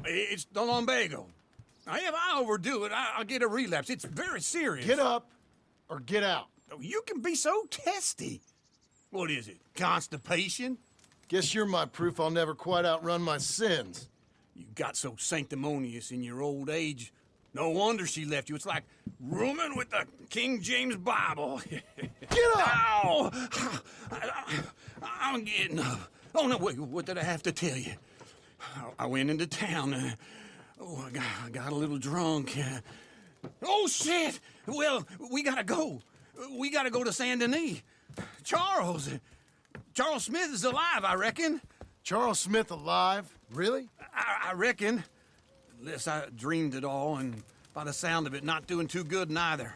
It's the lumbago. Now, if I overdo it, I'll get a relapse. It's very serious. Get up or get out. Oh, you can be so testy. What is it, constipation? Guess you're my proof I'll never quite outrun my sins. You got so sanctimonious in your old age. No wonder she left you. It's like rooming with the King James Bible. Get up! Ow! I'm getting up. Oh, no, wait, what did I have to tell you? I went into town. I got a little drunk. Oh, shit! Well, we gotta go. We gotta go to Saint Denis. Charles Smith is alive, I reckon. Charles Smith alive? Really? I reckon. Unless I dreamed it all, and by the sound of it, not doing too good neither.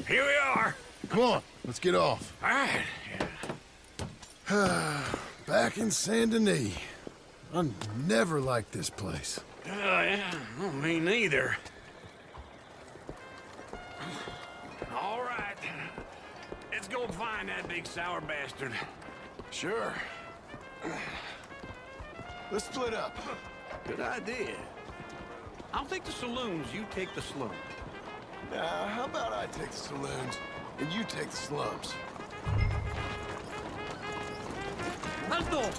Here we are. Come on, let's get off. All right. Back in Saint Denis. I never liked this place. Yeah, well, me neither. All right. Let's go find that big sour bastard. Sure. Let's split up. Good idea. I'll take the saloons, you take the slums. Now, how about I take the saloons and you take the slums? Alto!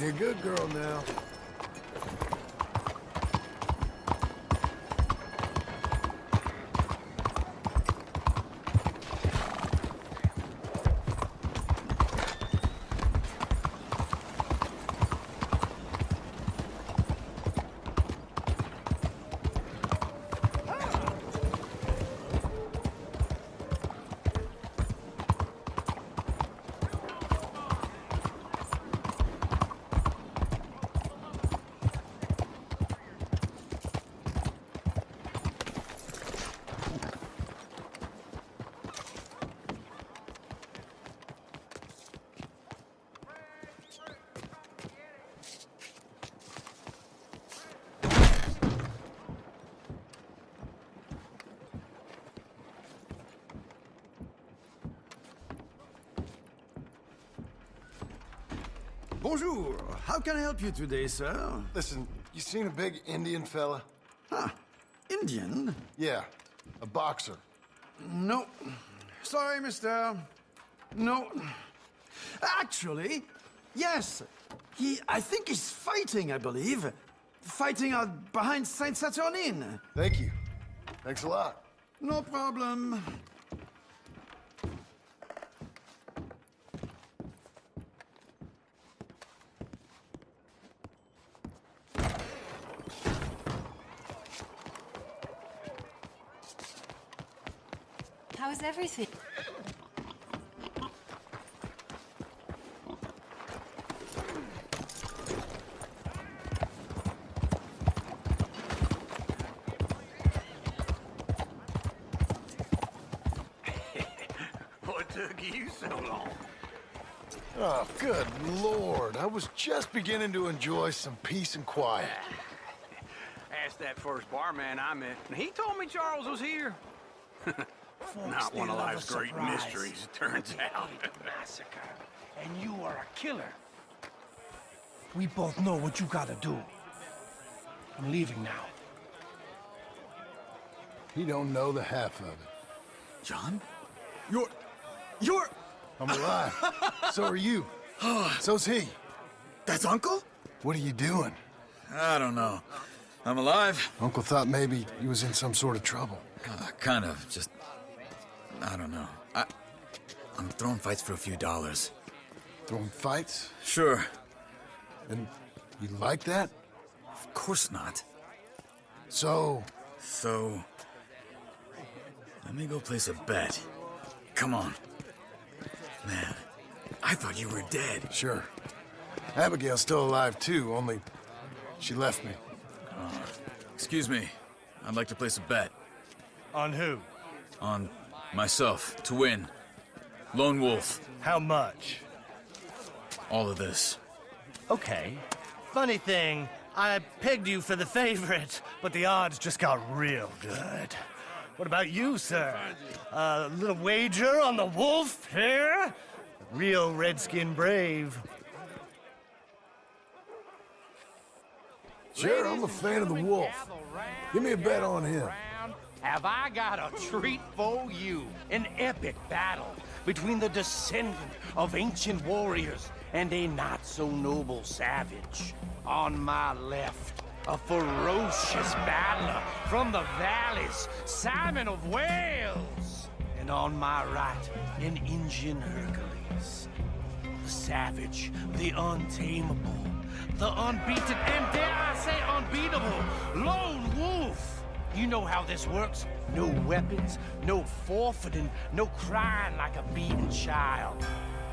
You're a good girl now. Bonjour. How can I help you today, sir? Listen, you seen a big Indian fella? Ah, Indian? Yeah, a boxer. No. Sorry, mister. No. Actually, yes. I think he's fighting, I believe. Fighting out behind Saint Saturnin. Thank you. Thanks a lot. No problem. How is everything? What took you so long? Oh, good Lord. I was just beginning to enjoy some peace and quiet. Asked that first barman I met, and he told me Charles was here. Not one of life's great mysteries, it turns out. Massacre, and you are a killer. We both know what you gotta do. I'm leaving now. He don't know the half of it. John? You're... I'm alive. So are you. So's he. That's Uncle? What are you doing? I don't know. I'm alive. Uncle thought maybe he was in some sort of trouble. Kind of. Just... I don't know. I'm throwing fights for a few dollars. Throwing fights? Sure. And you like that? Of course not. So, let me go place a bet. Come on. Man, I thought you were dead. sure. Abigail's still alive too, only she left me. Excuse me. I'd like to place a bet. On who? On myself, to win. Lone Wolf. How much? All of this. Okay. Funny thing, I pegged you for the favorite, but the odds just got real good. What about you, sir? A little wager on the wolf here? Real redskin brave. Sure, I'm a fan of the wolf. Give me a bet on him. Have I got a treat for you? An epic battle between the descendant of ancient warriors and a not-so-noble savage. On my left, a ferocious battler from the valleys, Simon of Wales. And on my right, an Indian Hercules. The savage, the untamable, the unbeaten, and dare I say unbeatable, Lone Wolf. You know how this works. No weapons, no forfeiting, no crying like a beaten child.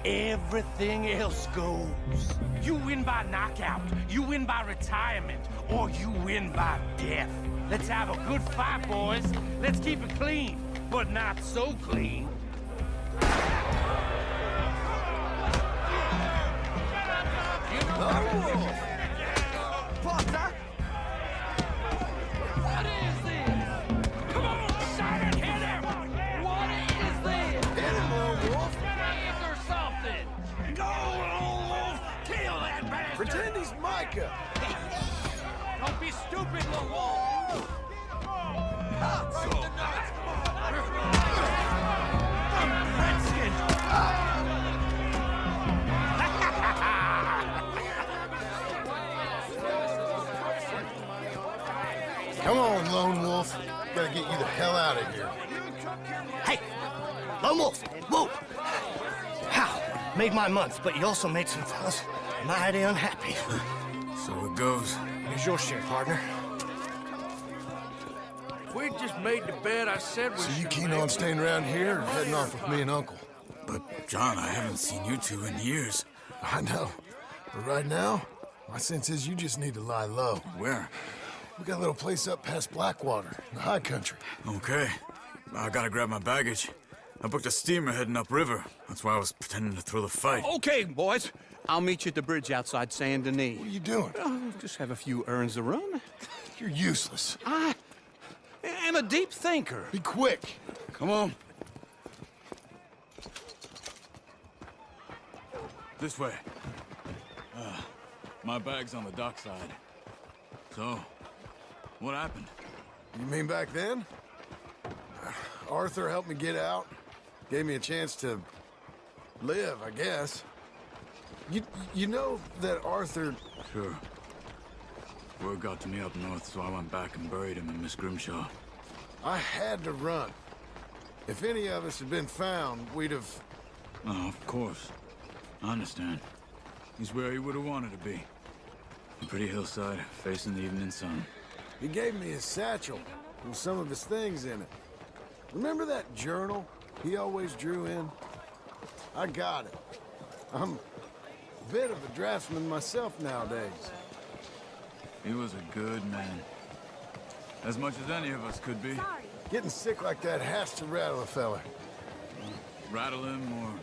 Everything else goes. You win by knockout, you win by retirement, or you win by death. Let's have a good fight, boys. Let's keep it clean, but not so clean. Potter! What is this? Come on, Simon, hit him! What is this? Hit him, Lone Wolf. Drink or something! Go, Lone Wolf! Kill that bastard! Pretend he's Micah. Don't be stupid, Lone Wolf! Come on, Lone Wolf. Gotta get you the hell out of here. Hey, Lone Wolf, whoa! How? Made my month, but you also made some fellas mighty unhappy. So it goes. Here's your share, partner. We just made the bet I said we So you should keen make. on staying around here or heading off with me and Uncle? But, John, I haven't seen you two in years. I know. But right now, my sense is you just need to lie low. Where? We got a little place up past Blackwater, in the high country. Okay. I gotta grab my baggage. I booked a steamer heading upriver. That's why I was pretending to throw the fight. Okay, boys. I'll meet you at the bridge outside Saint Denis. What are you doing? Just have a few errands to run. You're useless. I am a deep thinker. Be quick. Come on. This way. My bag's on the dockside. So, what happened? You mean back then? Arthur helped me get out. Gave me a chance to live, I guess. You know that Arthur... Sure. Word got to me up north, so I went back and buried him in Miss Grimshaw. I had to run. If any of us had been found, we'd have... Oh, of course. I understand. He's where he would have wanted to be. A pretty hillside, facing the evening sun. He gave me his satchel with some of his things in it. Remember that journal he always drew in? I got it. I'm a bit of a draftsman myself nowadays. He was a good man. As much as any of us could be. Getting sick like that has to rattle a fella. Rattle him or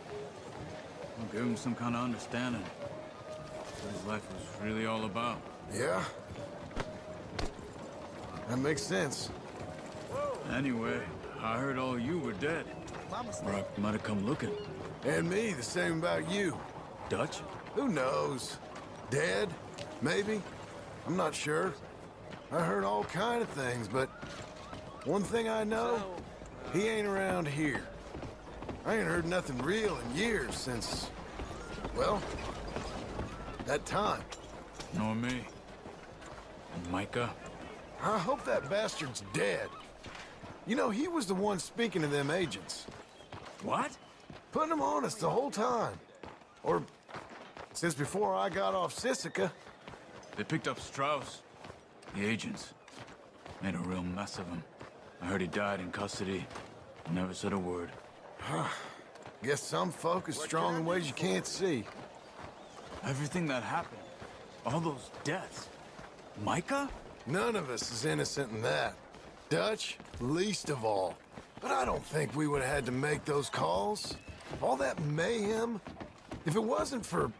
give him some kind of understanding. What his life was really all about. Yeah? That makes sense. Anyway, I heard all you were dead. Or I might have come looking. And me, the same about you. Dutch? Who knows? Dead? Maybe? I'm not sure. I heard all kind of things, but one thing I know, he ain't around here. I ain't heard nothing real in years since, well, that time. Nor me. And Micah? I hope that bastard's dead. You know, he was the one speaking to them agents. What? Putting them on us the whole time. Or since before I got off Sisika. They picked up Strauss. The agents. Made a real mess of him. I heard he died in custody. Never said a word. Guess some folk is strong in ways you can't see. Everything that happened. All those deaths. Micah? None of us is innocent in that. Dutch, least of all. But I don't think we would have had to make those calls. All that mayhem. If it wasn't for...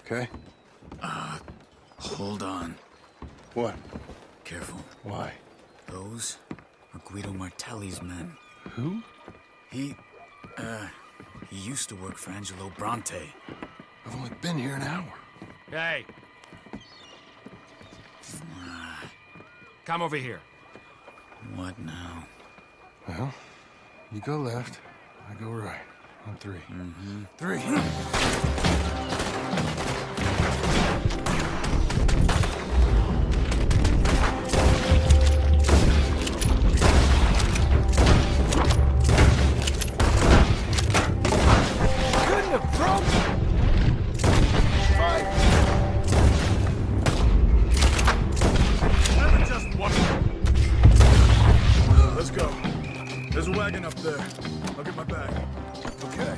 Okay? Hold on. What? Careful. Why? Those are Guido Martelli's men. Who? He used to work for Angelo Bronte. I've only been here an hour. Hey. Come over here. What now? Well, you go left, I go right. On three. Three. Couldn't have broken. Fight. Just one. Let's go. There's a wagon up there. I'll get my bag. Okay.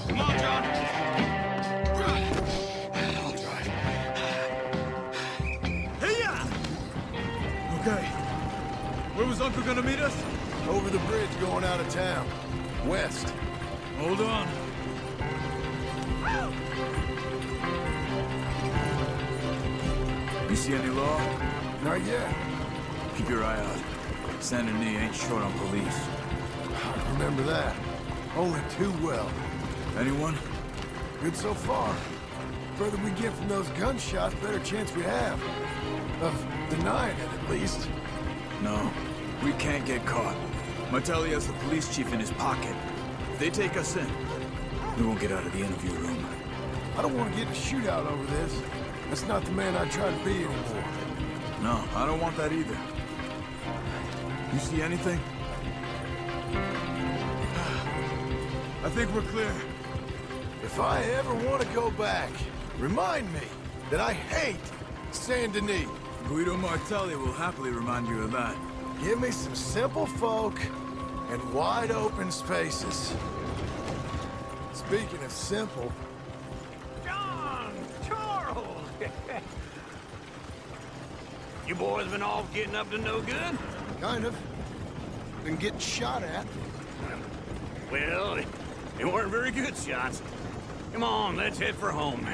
Come on, John. I'll drive. Hey-ya! Okay. Where was Uncle gonna meet us? Over the bridge going out of town. West. Hold on. You see any law? Not yet. Keep your eye out. Saint Denis ain't short on police. I remember that. Only too well. Anyone? Good so far. Further we get from those gunshots, better chance we have. Of denying it, at least. No. We can't get caught. Martelli has the police chief in his pocket. If they take us in, we won't get out of the interview room. I don't want to get in a shootout over this. That's not the man I try to be anymore. No, I don't want that either. You see anything? I think we're clear. If I ever want to go back, remind me that I hate Saint Denis. Guido Martelli will happily remind you of that. Give me some simple folk and wide open spaces. Speaking of simple, John! Charles! You boys been off getting up to no good? kind of. Been getting shot at. Well, they weren't very good shots. Come on, let's head for home.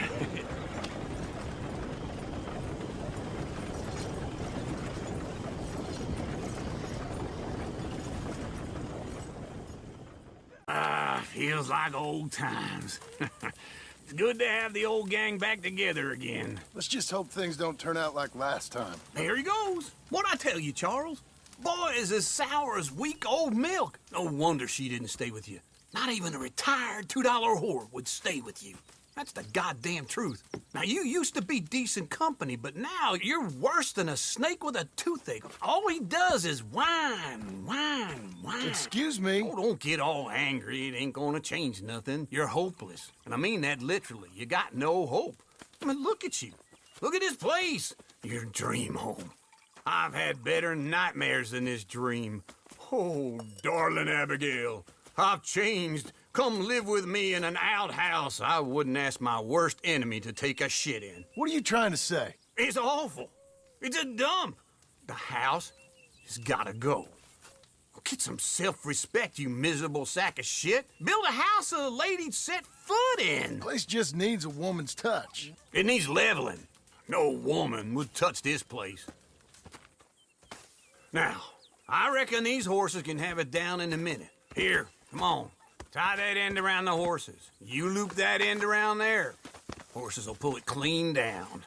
Feels like old times. It's good to have the old gang back together again. Let's just hope things don't turn out like last time. There he goes. What'd I tell you, Charles? Boy is as sour as weak old milk. No wonder she didn't stay with you. Not even a retired $2 whore would stay with you. That's the goddamn truth. Now, you used to be decent company, but now you're worse than a snake with a toothache. All he does is whine, whine, whine. Excuse me? Oh, don't get all angry. It ain't gonna change nothing. You're hopeless. And I mean that literally. You got no hope. I mean, look at you. Look at this place. Your dream home. I've had better nightmares than this dream. Oh, darling Abigail, I've changed. Come live with me in an outhouse I wouldn't ask my worst enemy to take a shit in. What are you trying to say? It's awful. It's a dump. The house has gotta go. Get some self-respect, you miserable sack of shit. Build a house a lady'd set foot in. Place just needs a woman's touch. It needs leveling. No woman would touch this place. Now, I reckon these horses can have it down in a minute. Here, come on. Tie that end around the horses. You loop that end around there. Horses will pull it clean down.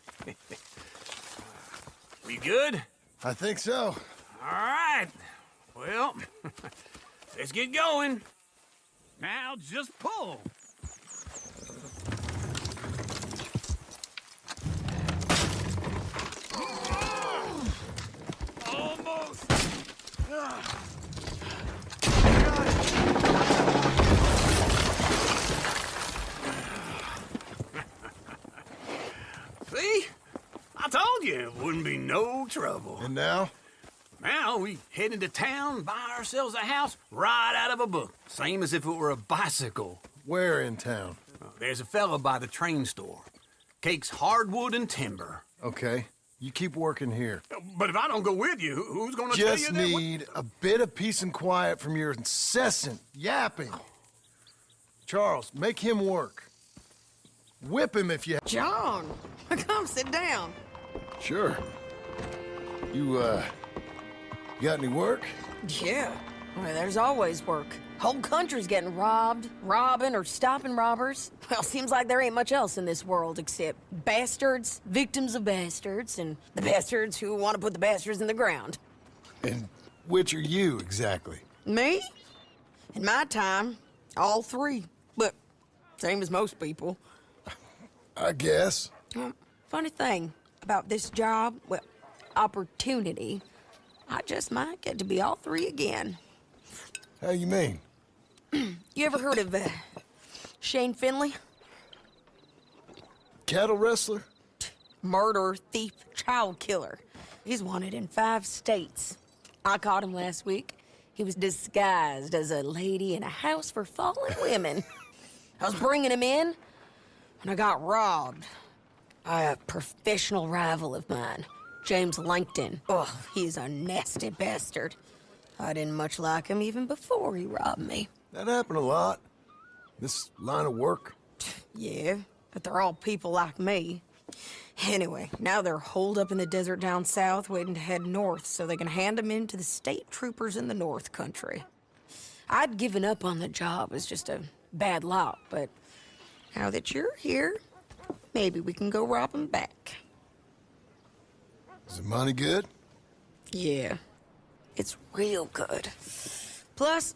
We good? I think so. All right. Well, let's get going. Now just pull. Almost. See? I told you it wouldn't be no trouble. And now? Now we head into town, buy ourselves a house right out of a book. Same as if it were a bicycle. Where in town? There's a fella by the train store. Cakes hardwood and timber. Okay, you keep working here. But if I don't go with you, who's gonna tell you Just that? need a bit of peace and quiet from your incessant yapping. Charles, make him work. Whip him if you... John, come sit down. Sure. You got any work? Yeah, well, there's always work. Whole country's getting robbed, robbing, or stopping robbers. Well, seems like there ain't much else in this world except bastards, victims of bastards, and the bastards who want to put the bastards in the ground. And which are you, exactly? Me? In my time, all three. But same as most people. I guess. Funny thing about this job, well, opportunity, I just might get to be all three again. How you mean? You ever heard of Shane Finley? Cattle wrestler? Murderer, thief, child killer. He's wanted in 5 states. I caught him last week. He was disguised as a lady in a house for fallen women. I was bringing him in, and I got robbed by a professional rival of mine, James Langton. Oh, he's a nasty bastard. I didn't much like him even before he robbed me. That happened a lot. This line of work. Yeah, but they're all people like me. Anyway, now they're holed up in the desert down south, waiting to head north so they can hand them in to the state troopers in the north country. I'd given up on the job as just a bad lot, but now that you're here, maybe we can go rob them back. Is the money good? Yeah, it's real good. Plus,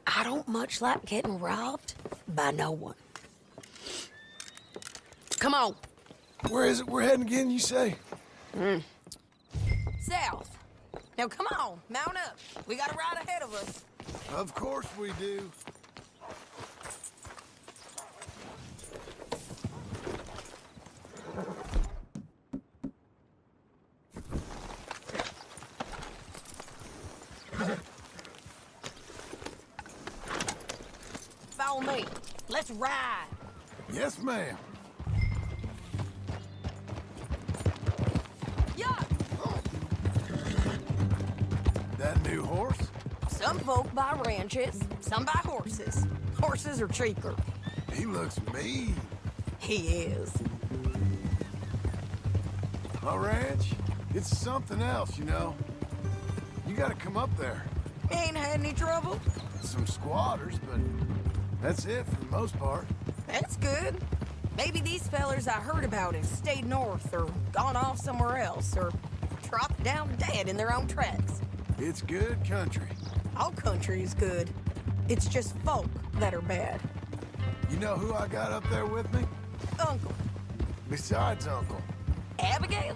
I don't much like getting robbed by no one. Come on. Where is it we're heading again, you say? South. Now come on, mount up. We got a ride ahead of us. Of course we do. Follow me. Let's ride. Yes, ma'am. Yeah. That new horse? Some folk buy ranches, some buy horses. Horses are cheaper. He looks mean. He is. My ranch, it's something else, you know. You gotta come up there. Ain't had any trouble. Some squatters, but that's it for the most part. That's good. Maybe these fellers I heard about have stayed north or gone off somewhere else or dropped down dead in their own tracks. It's good country. All country is good. It's just folk that are bad. You know who I got up there with me? Uncle. Besides Uncle. Abigail?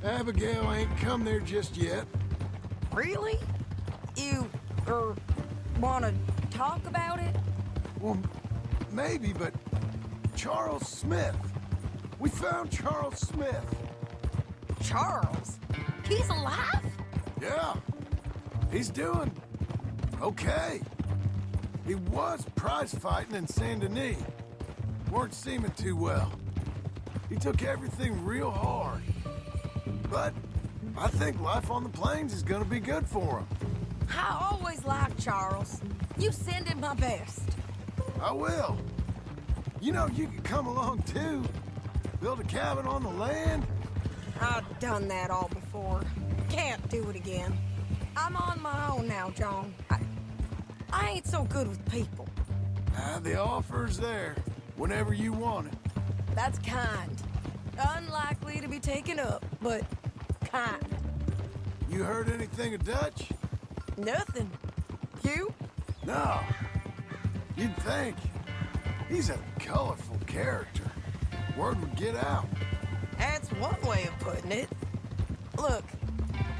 Abigail ain't come there just yet. Really? You, wanna talk about it? Well, maybe, but Charles Smith. We found Charles Smith. Charles? He's alive? Yeah. He's doing okay. He was prize fighting in Saint Denis. Weren't seeming too well. He took everything real hard. But I think life on the plains is gonna be good for him. I always liked Charles. You send him my best. I will. You know, you could come along too. Build a cabin on the land. I've done that all before. Can't do it again. I'm on my own now, John. I ain't so good with people. The offer's there whenever you want it. That's kind. Unlikely to be taken up, but kind. You heard anything of Dutch? Nothing. You? No. You'd think. He's a colorful character. Word would get out. That's one way of putting it. Look,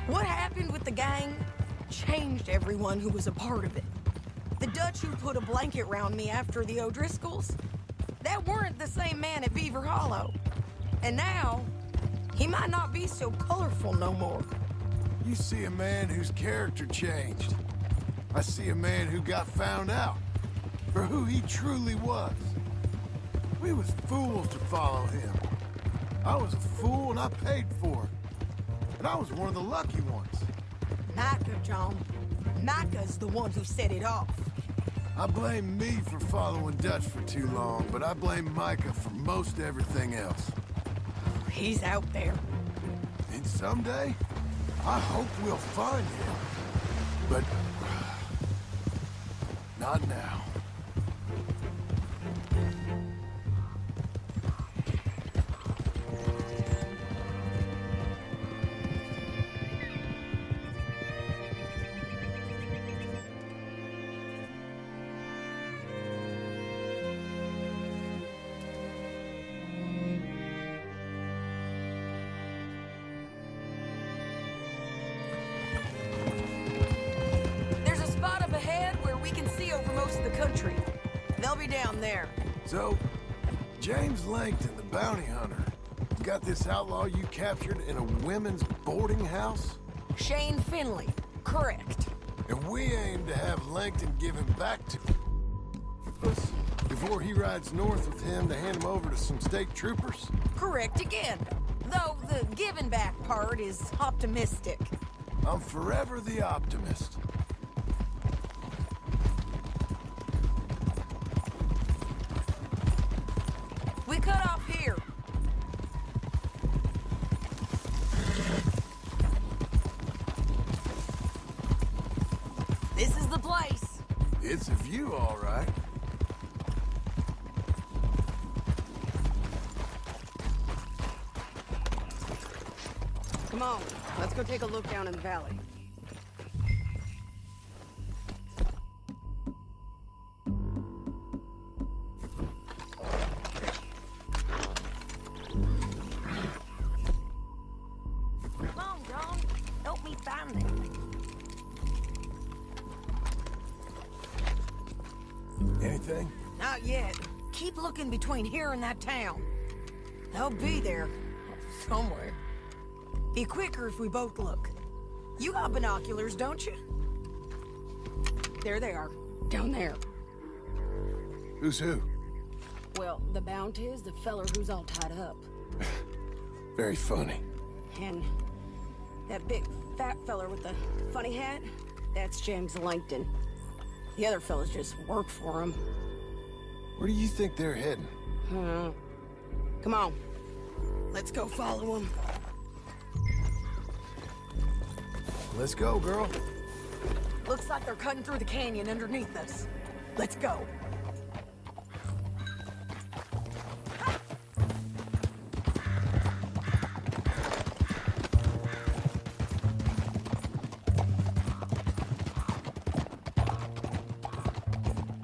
what happened with the gang changed everyone who was a part of it. The Dutch who put a blanket round me after the O'Driscolls, that weren't the same man at Beaver Hollow. And now, he might not be so colorful no more. You see a man whose character changed. I see a man who got found out for who he truly was. We was fools to follow him. I was a fool and I paid for it. And I was one of the lucky ones. Micah, John. Micah's the one who set it off. I blame me for following Dutch for too long, but I blame Micah for most everything else. He's out there. And someday, I hope we'll find him. But not now. There's a spot up ahead where we can see over most of the country. They'll be down there. So, James Langton, the bounty hunter, got this outlaw you captured in a women's boarding house? Shane Finley. Correct. And we aim to have Langton give him back to us before he rides north with him to hand him over to some state troopers? Correct again. Though the giving back part is optimistic. I'm forever the optimist. We cut off here. This is the place. It's a view, all right. Come on, let's go take a look down in the valley. Come on, John. Help me find them. Anything? Not yet. Keep looking between here and that town. They'll be there. Somewhere. Be quicker if we both look. You got binoculars, don't you? There they are, down there. Who's who? Well, the bounty is the feller who's all tied up. Very funny. And that big fat feller with the funny hat, that's James Langton. The other fellas just work for him. Where do you think they're heading? Come on, let's go follow him. Let's go, girl. Looks like they're cutting through the canyon underneath us. Let's go.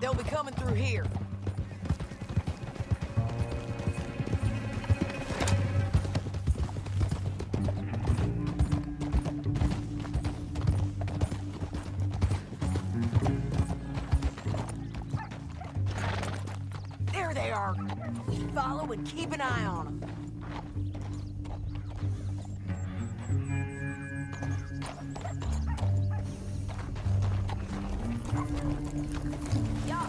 They'll be coming through here. There they are. Follow and keep an eye on them. Yeah.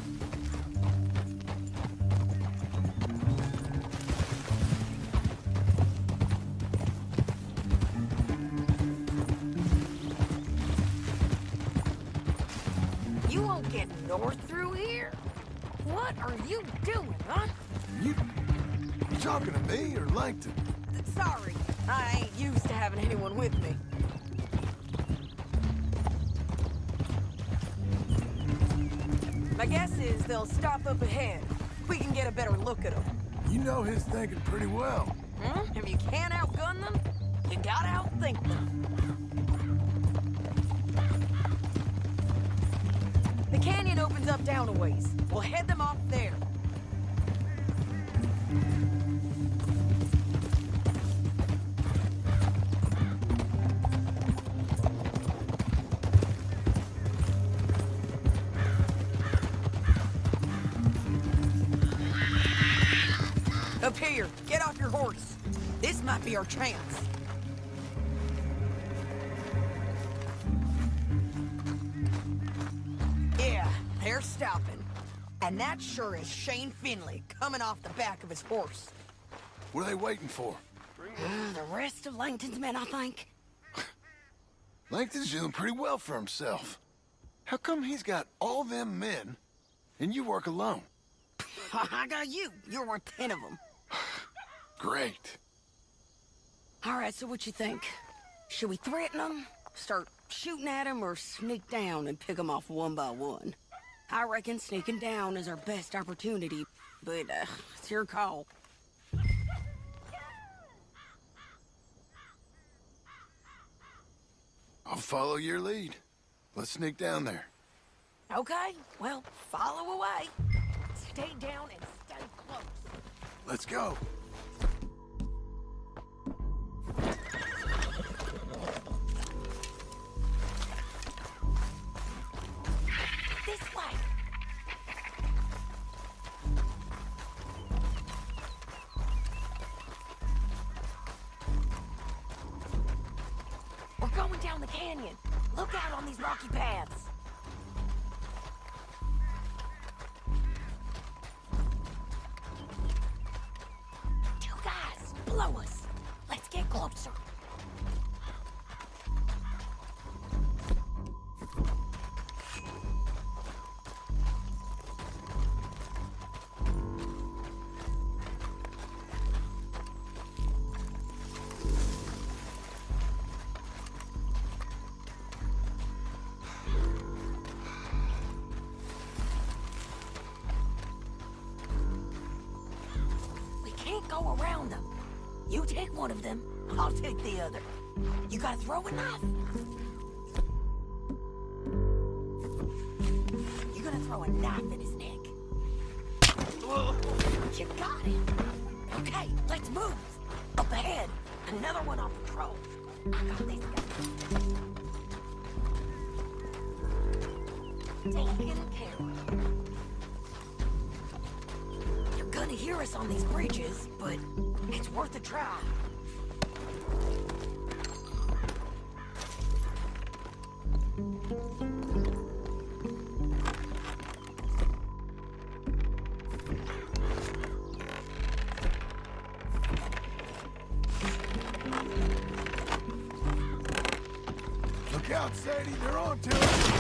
You won't get north through here? What are you doing, huh? You talking to me or Langton? Sorry, I ain't used to having anyone with me. My guess is they'll stop up ahead. We can get a better look at them. You know his thinking pretty well. If you can't outgun them, you gotta outthink them. The canyon opens up down a ways. We'll head them off there. Up here, get off your horse. This might be our chance. Yeah, they're stopping. And that sure is Shane Finley coming off the back of his horse. What are they waiting for? The rest of Langton's men, I think. Langton's doing pretty well for himself. How come he's got all them men, and you work alone? I got you. You're worth 10 of them. Great. All right, so what you think? Should we threaten them, start shooting at them, or sneak down and pick them off one by one? I reckon sneaking down is our best opportunity, but it's your call. I'll follow your lead. Let's sneak down there. Okay, well, follow away. Stay down and stay close. Let's go. This way. We're going down the canyon. Look out on these rocky paths. Two guys below us. Let's get closer. Go around them. You take one of them, I'll take the other. You gotta throw a knife. You're gonna throw a knife in his neck. You got it. Okay, let's move. Up ahead, another one on patrol. I got this guy. Taken care of. Gonna hear us on these bridges, but it's worth a try. Look out, Sadie. They're on to us.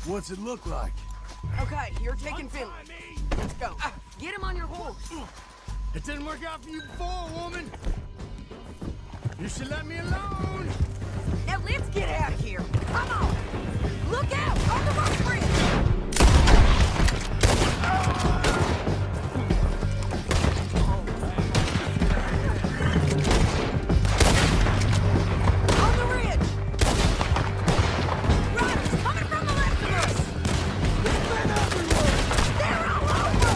What's it look like? Okay, you're taking Finley. Let's go. Get him on your horse. It didn't work out for you before, woman. You should let me alone. Now let's get out of here. Come on. Look out on the rock bridge. On the ridge. Riders coming from the left of us. They've been everywhere. They're all over.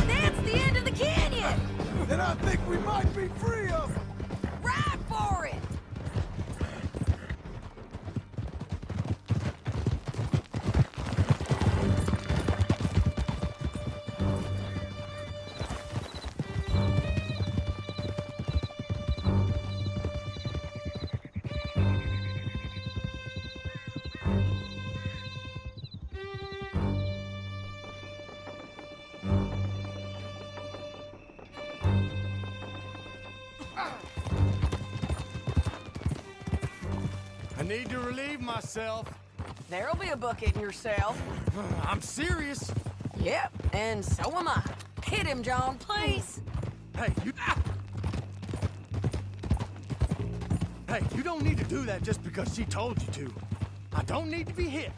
That's the end of the canyon! And I think we might be free of them. Ride for it! I need to relieve myself. There'll be a bucket in yourself. I'm serious. Yep, and so am I. Hit him, John, please. Hey, you... Hey, you don't need to do that just because she told you to. I don't need to be hit.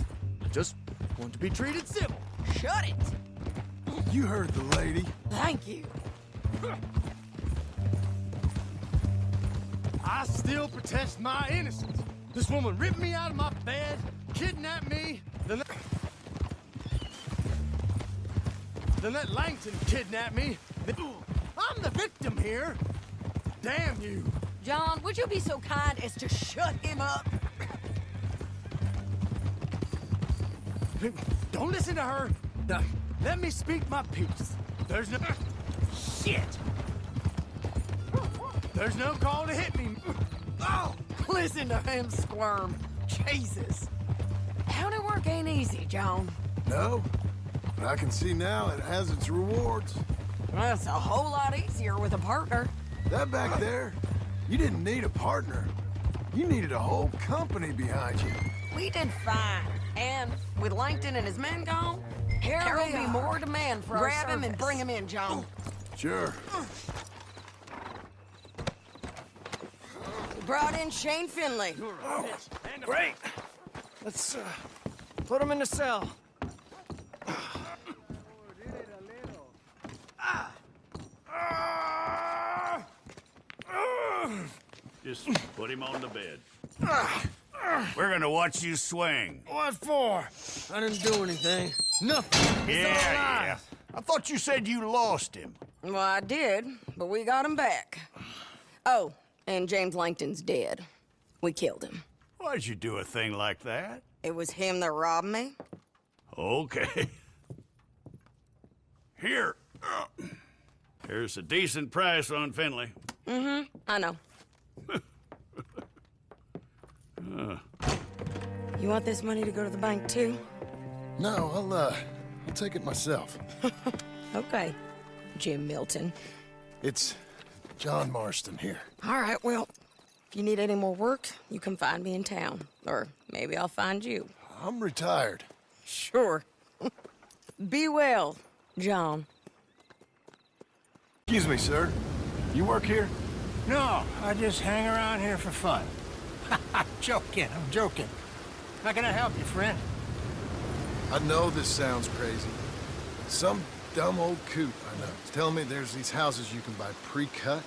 I just want to be treated civil. Shut it. You heard the lady. Thank you. I still protest my innocence. This woman ripped me out of my bed, kidnapped me, then let Langton kidnap me. I'm the victim here. Damn you. John, would you be so kind as to shut him up? Don't listen to her. Now, let me speak my piece. There's no... Shit! There's no call to hit me. Oh, listen to him squirm. Jesus. County work ain't easy, John. No, but I can see now it has its rewards. That's a whole lot easier with a partner. That back there, you didn't need a partner. You needed a whole company behind you. We did fine. And with Langton and his men gone, there will be more demand for our service. Grab him and bring him in, John. Sure. We brought in Shane Finley. Great. Let's put him in the cell. Just put him on the bed. We're gonna watch you swing. What for? I didn't do anything. Nothing. Yeah. I thought you said you lost him. Well, I did, but we got him back. Oh, and James Langton's dead. We killed him. Why'd you do a thing like that? It was him that robbed me. Okay. Here. Here's a decent price on Finley. I know. You want this money to go to the bank, too? No, I'll take it myself. Okay, Jim Milton. It's John Marston here. All right, well, if you need any more work, you can find me in town. Or maybe I'll find you. I'm retired. Sure. Be well, John. Excuse me, sir. You work here? No, I just hang around here for fun. I'm joking. How can I help you, friend? I know this sounds crazy. Some dumb old coot I know is telling me there's these houses you can buy pre-cut.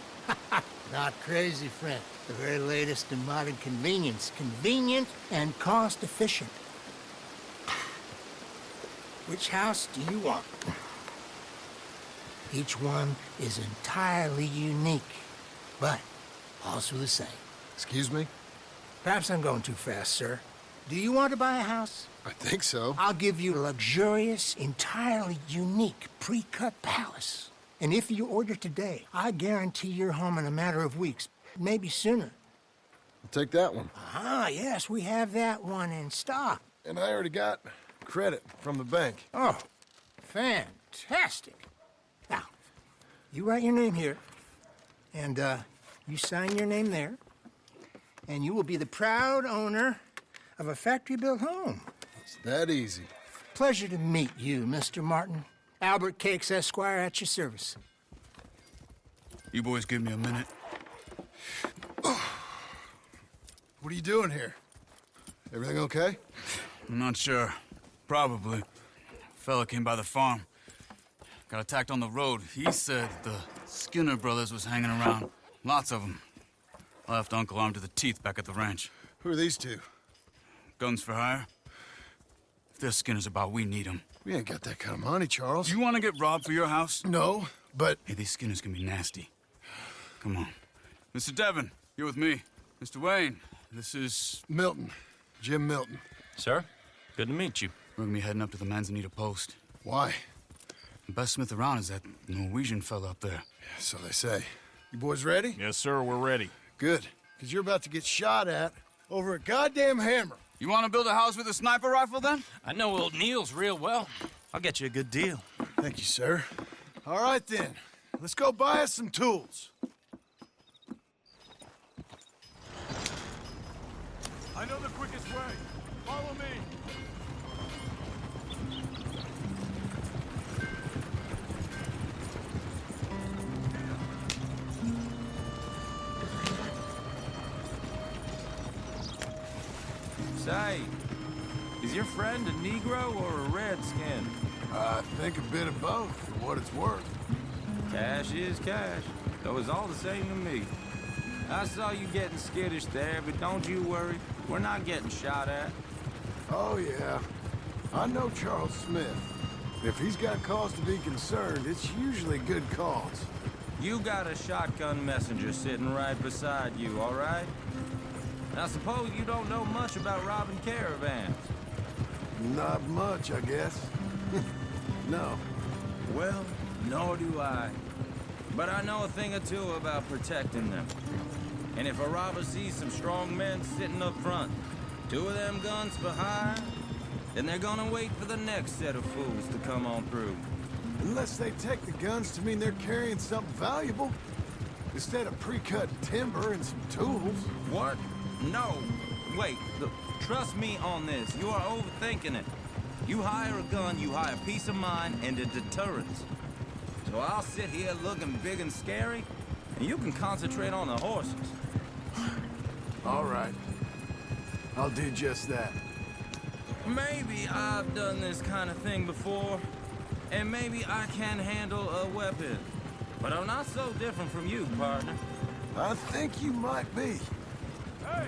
Not crazy, friend. The very latest in modern convenience. Convenient and cost-efficient. Which house do you want? Each one is entirely unique, but also the same. Excuse me? Perhaps I'm going too fast, sir. Do you want to buy a house? I think so. I'll give you a luxurious, entirely unique pre-cut palace. And if you order today, I guarantee you're home in a matter of weeks, maybe sooner. I'll take that one. Ah, yes, we have that one in stock. And I already got credit from the bank. Oh, fantastic. Now, you write your name here, and you sign your name there, and you will be the proud owner of a factory-built home. It's that easy. Pleasure to meet you, Mr. Martin. Albert Cakes, Esquire, at your service. You boys give me a minute. What are you doing here? Everything okay? I'm not sure. Probably. Fella came by the farm. Got attacked on the road. He said the Skinner brothers was hanging around. Lots of them. I left Uncle armed to the teeth back at the ranch. Who are these two? Guns for hire? If there's Skinners about, we need them. We ain't got that kind of money, Charles. You want to get robbed for your house? No, but... Hey, these Skinners can be nasty. Come on. Mr. Devon, you're with me. Mr. Wayne, this is... Milton. Jim Milton. Sir, good to meet you. We're gonna be heading up to the Manzanita post. Why? The best smith around is that Norwegian fella up there. So they say. You boys ready? Yes, sir, we're ready. Good. Because you're about to get shot at over a goddamn hammer. You want to build a house with a sniper rifle, then? I know old Niels real well. I'll get you a good deal. Thank you, sir. All right, then. Let's go buy us some tools. I know the quickest way. Follow me. Say, is your friend a Negro or a Redskin? I think a bit of both, for what it's worth. Cash is cash, though it's all the same to me. I saw you getting skittish there, but don't you worry. We're not getting shot at. Oh, yeah. I know Charles Smith. If he's got cause to be concerned, it's usually good cause. You got a shotgun messenger sitting right beside you, all right? I suppose you don't know much about robbing caravans. Not much, I guess. No. Well, nor do I. But I know a thing or two about protecting them. And if a robber sees some strong men sitting up front, 2 of them guns behind, then they're gonna wait for the next set of fools to come on through. Unless they take the guns to mean they're carrying something valuable. Instead of pre-cut timber and some tools. What? No. Wait, look, trust me on this. You are overthinking it. You hire a gun, you hire peace of mind and a deterrence. So I'll sit here looking big and scary, and you can concentrate on the horses. All right. I'll do just that. Maybe I've done this kind of thing before, and maybe I can handle a weapon. But I'm not so different from you, partner. I think you might be. Hey,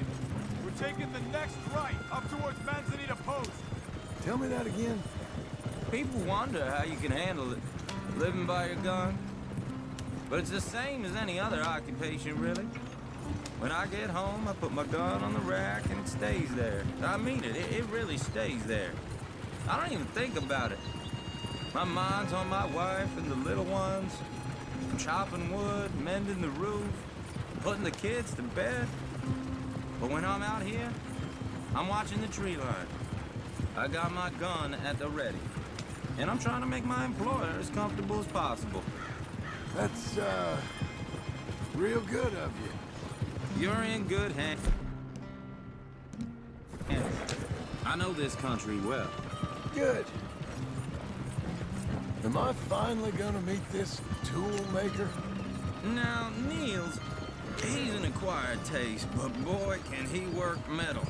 we're taking the next right up towards Manzanita Post. Tell me that again. People wonder how you can handle it, living by your gun. But it's the same as any other occupation, really. When I get home, I put my gun on the rack and it stays there. I mean it, it really stays there. I don't even think about it. My mind's on my wife and the little ones. I'm chopping wood, mending the roof, putting the kids to bed. But when I'm out here, I'm watching the tree line. I got my gun at the ready. And I'm trying to make my employer as comfortable as possible. That's, real good of you. You're in good hands. I know this country well. Good. Am I finally gonna meet this tool maker? Now, Niels, he's an acquired taste, but boy, can he work metal.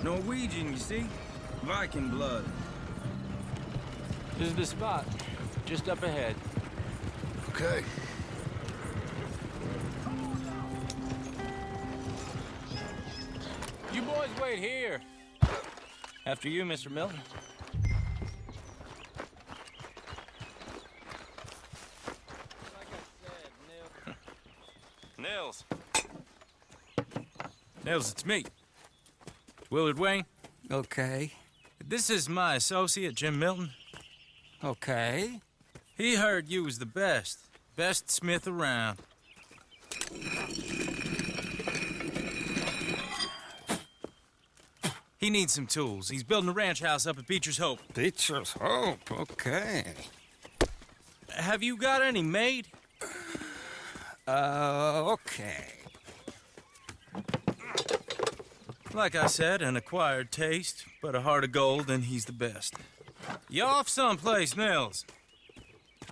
Norwegian, you see? Viking blood. This is the spot, just up ahead. Okay. You boys wait here. After you, Mr. Milton. Nils, Nels, it's me. Willard Wayne. Okay. This is my associate, Jim Milton. Okay. He heard you was the best smith around. He needs some tools. He's building a ranch house up at Beecher's Hope. Beecher's Hope, okay. Have you got any made? Okay. Like I said, an acquired taste, but a heart of gold, and he's the best. You off someplace, Nels?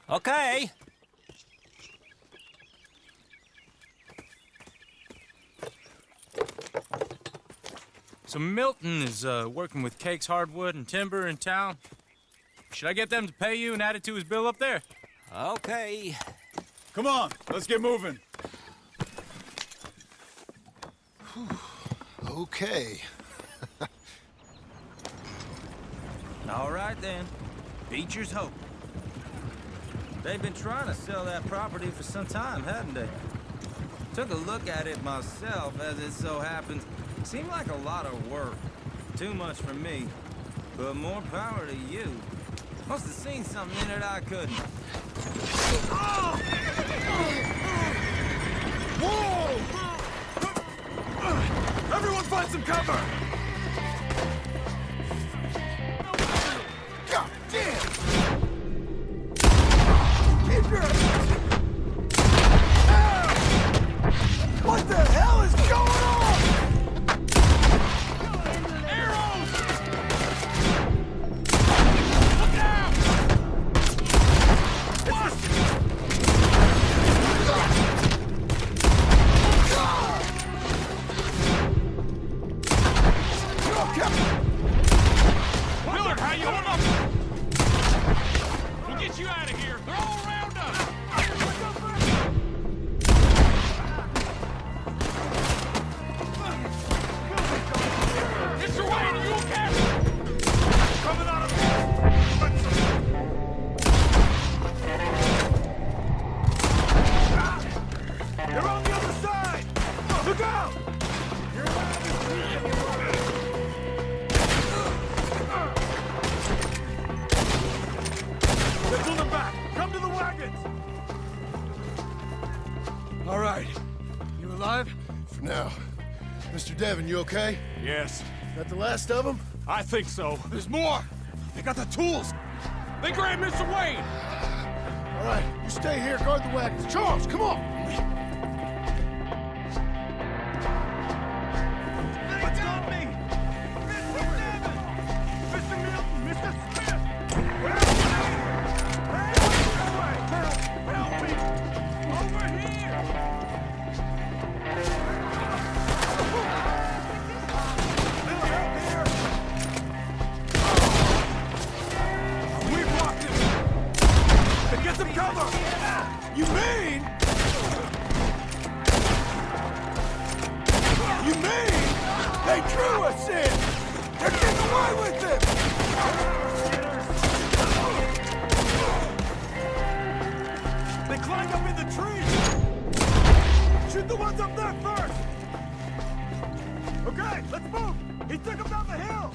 Okay. So Milton is working with Cake's Hardwood and Timber in town. Should I get them to pay you and add it to his bill up there? Okay. Come on, let's get moving. Okay. All right, then. Beecher's Hope. They've been trying to sell that property for some time, hadn't they? Took a look at it myself, as it so happens. Seemed like a lot of work. Too much for me. But more power to you. Must have seen something in it I couldn't. Whoa! Everyone find some cover! God damn! Keep your... What the hell is going on? Arrows! Look out! What? Willard, how you holding up? We'll get you out of here. They're all around us. Mr. Wayne, are you okay? Coming out of They're on the other side. Look out! They're pulling back! Come to the wagons! All right. You alive? For now. Mr. Devon, you okay? Yes, That the last of them? I think so. There's more! They got the tools! They grabbed Mr. Wayne! All right, you stay here, guard the wagons. Charles, come on! They got me! Mr. Devon! Mr. Milton! Mr. Smith! Help me! Over here! Little help here! We blocked it! Then get some cover! You mean? You mean they drew us in? They're getting away with it! They climbed up in the trees! Shoot the ones up there first! Okay, let's move! He took them down the hill!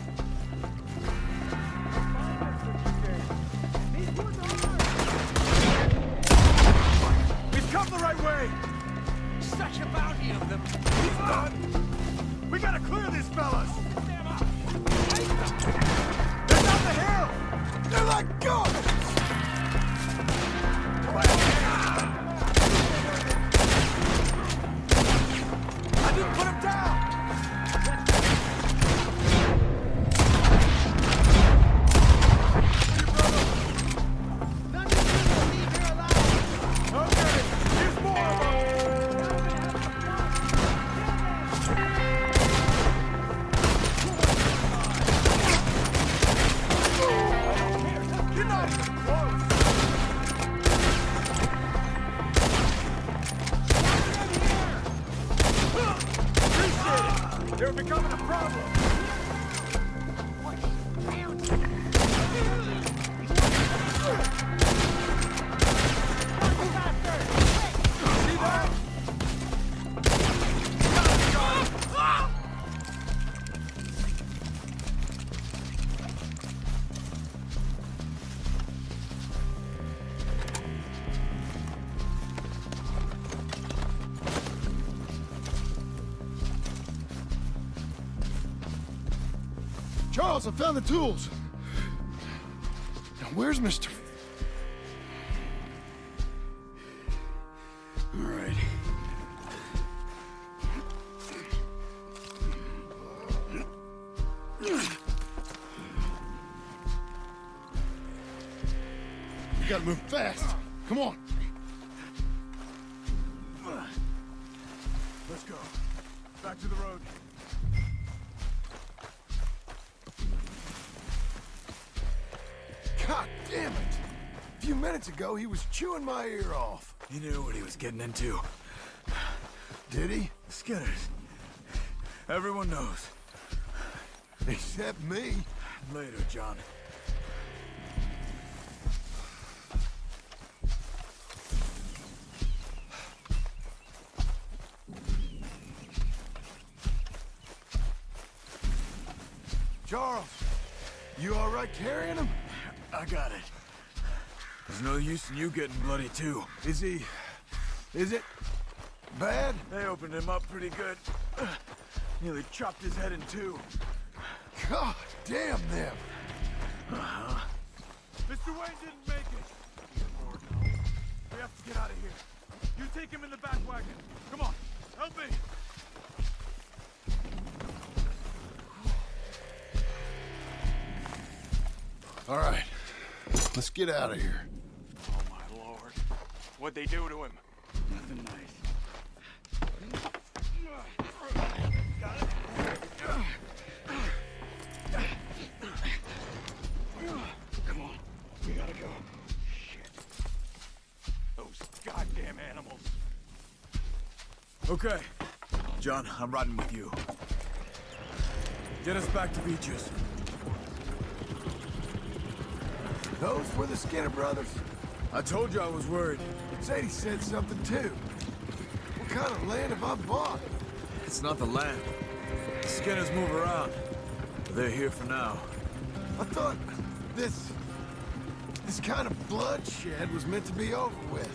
We've come the right way! Such a bounty of them! He's done! We gotta clear these fellas! They're down the hill! They're like ghosts! I didn't put him down! Okay, here's more of them! You're not even close! Appreciate it! They're becoming a problem! See that? Charles, I found the tools. Now, where's Mr. All right. You gotta move fast. Come on. Let's go. Back to the road. God damn it! A few minutes ago, he was chewing my ear off. He knew what he was getting into. Did he? Skinners. Everyone knows. Except me. Later, John. Charles, you all right carrying him? I got it. There's no use in you getting bloody, too. Is it bad? They opened him up pretty good. Nearly chopped his head in two. God damn them. Mr. Wayne didn't make it. We have to get out of here. You take him in the back wagon. Come on, help me. All right, let's get out of here. Oh, my lord. What'd they do to him? Nothing nice. Got it? Come on. We gotta go. Shit. Those goddamn animals. Okay. John, I'm riding with you. Get us back to Beaches. Those were the Skinner brothers. I told you I was worried. Sadie said something too. What kind of land have I bought? It's not the land. The Skinners move around. But they're here for now. I thought this kind of bloodshed was meant to be over with.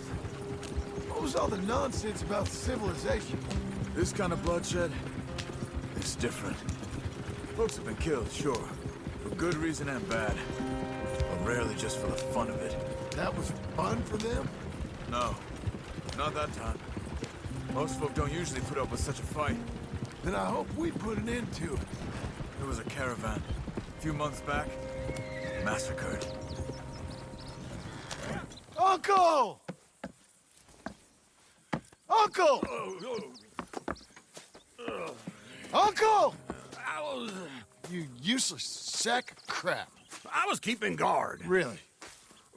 What was all the nonsense about civilization? This kind of bloodshed is different. Folks have been killed, sure. For good reason and bad. But rarely just for the fun of it. That was fun for them? No, not that time. Most folk don't usually put up with such a fight. Then I hope we put an end to it. There was a caravan a few months back, massacred. Uncle! Uncle! Uncle! You useless sack of crap. I was keeping guard. Really?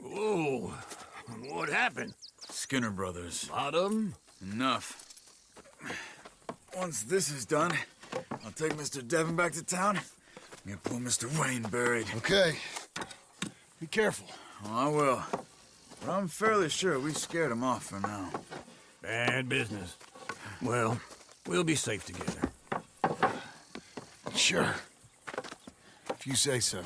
Oh, what happened? Skinner brothers. Lot of them? Enough. Once this is done, I'll take Mr. Devon back to town and get poor Mr. Wayne buried. Okay. Be careful. Oh, I will. But I'm fairly sure we scared him off for now. Bad business. Well, we'll be safe together. Sure. If you say so.